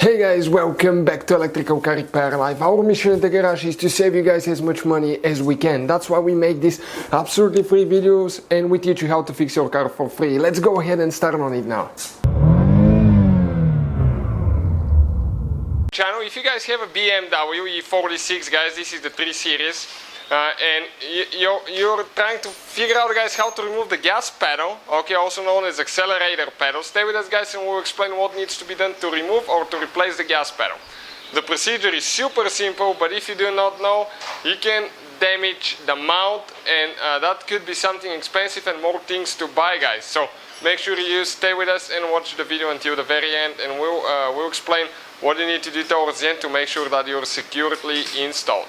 Hey guys, welcome back to Electrical Car Repair Live. Our mission at the garage is to save you guys as much money as we can. That's why we make these absolutely free videos and we teach you how to fix your car for free. Let's go ahead and start on it now. Channel, if you guys have a BMW E46, guys, this is the 3 Series. And you're trying to figure out, guys, how to remove the gas pedal, okay, also known as accelerator pedal. Stay with us, guys, and we'll explain what needs to be done to remove or to replace the gas pedal. The procedure is super simple, but if you do not know, you can damage the mount, and that could be something expensive and more things to buy, guys. So make sure you stay with us and watch the video until the very end, and we'll explain what you need to do towards the end to make sure that you're securely installed.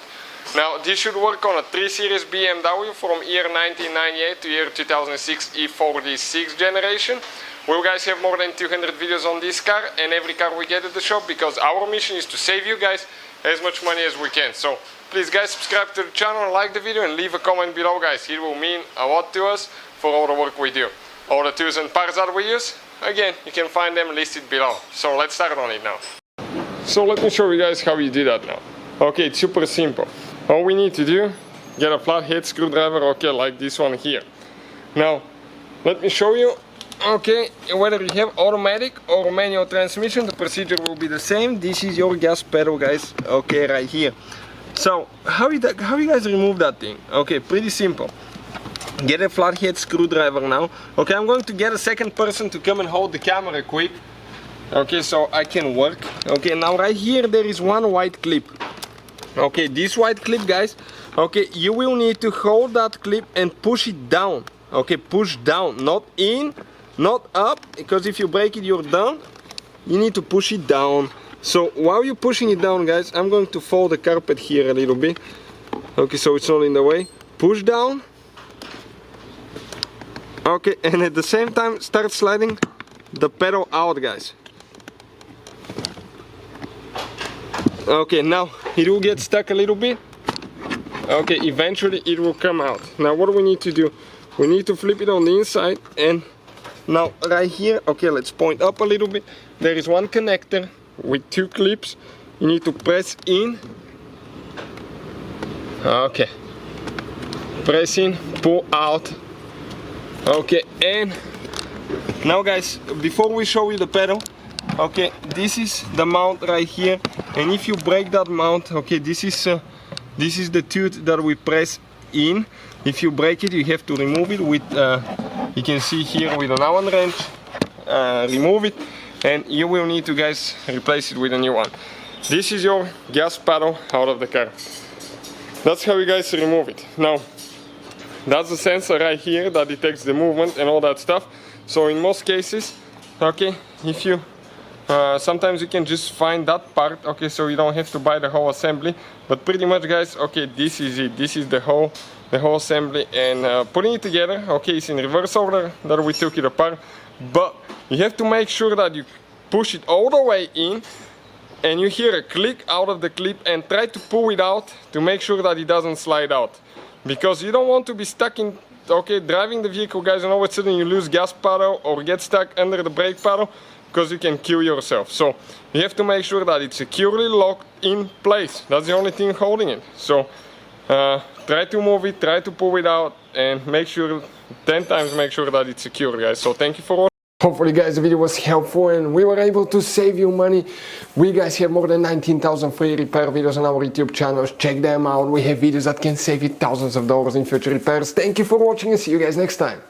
Now, this should work on a 3 Series BMW from year 1998 to year 2006 E46 generation. We'll guys have more than 200 videos on this car and every car we get at the shop, because our mission is to save you guys as much money as we can. So please, guys, subscribe to the channel, like the video, and leave a comment below, guys. It will mean a lot to us for all the work we do. All the tools and parts that we use, again, you can find them listed below. So let's start on it now. So let me show you guys how you do that now. Okay, it's super simple. All we need to do, get a flathead screwdriver, okay, like this one here. Now, let me show you, okay, whether you have automatic or manual transmission, the procedure will be the same. This is your gas pedal, guys, okay, right here. So, how you guys remove that thing? Okay, pretty simple. Get a flathead screwdriver now. Okay, I'm going to get a second person to come and hold the camera quick. Okay, so I can work. Okay, now right here there is one white clip. Okay, this white clip, guys, okay, you will need to hold that clip and push it down. Okay, push down, not in, not up, because if you break it, you're done. You need to push it down. So while you're pushing it down, guys, I'm going to fold the carpet here a little bit. Okay, so it's not in the way. Push down. Okay, and at the same time, start sliding the pedal out, guys. Okay, now it will get stuck a little bit. Okay, eventually it will come out. Now what do we need to do? We need to flip it on the inside, and now right here, okay, let's point up a little bit. There is one connector with 2 clips. You need to press in. Okay, press in, pull out. Okay, and now, guys, before we show you the pedal, okay, this is the mount right here, and if you break that mount, okay, this is the tooth that we press in. If you break it, you have to remove it with, you can see here with an Allen wrench, remove it, and you will need to, guys, replace it with a new one. This is your gas pedal out of the car. That's how you guys remove it. Now, that's the sensor right here that detects the movement and all that stuff. So in most cases, okay, if you sometimes you can just find that part, okay, so you don't have to buy the whole assembly, but pretty much, guys, okay, this is it. This is the whole assembly, and putting it together, okay, it's in reverse order that we took it apart, but you have to make sure that you push it all the way in and you hear a click out of the clip, and try to pull it out to make sure that it doesn't slide out, because you don't want to be stuck in, okay, driving the vehicle, guys, and all of a sudden you lose gas pedal or get stuck under the brake pedal, because you can kill yourself. So you have to make sure that it's securely locked in place. That's the only thing holding it. So try to move it, try to pull it out, and make sure 10 times make sure that it's secure, guys. So thank you for watching. Hopefully, guys, the video was helpful and we were able to save you money. We, guys, have more than 19,000 free repair videos on our YouTube channels. Check them out. We have videos that can save you thousands of dollars in future repairs. Thank you for watching and see you guys next time.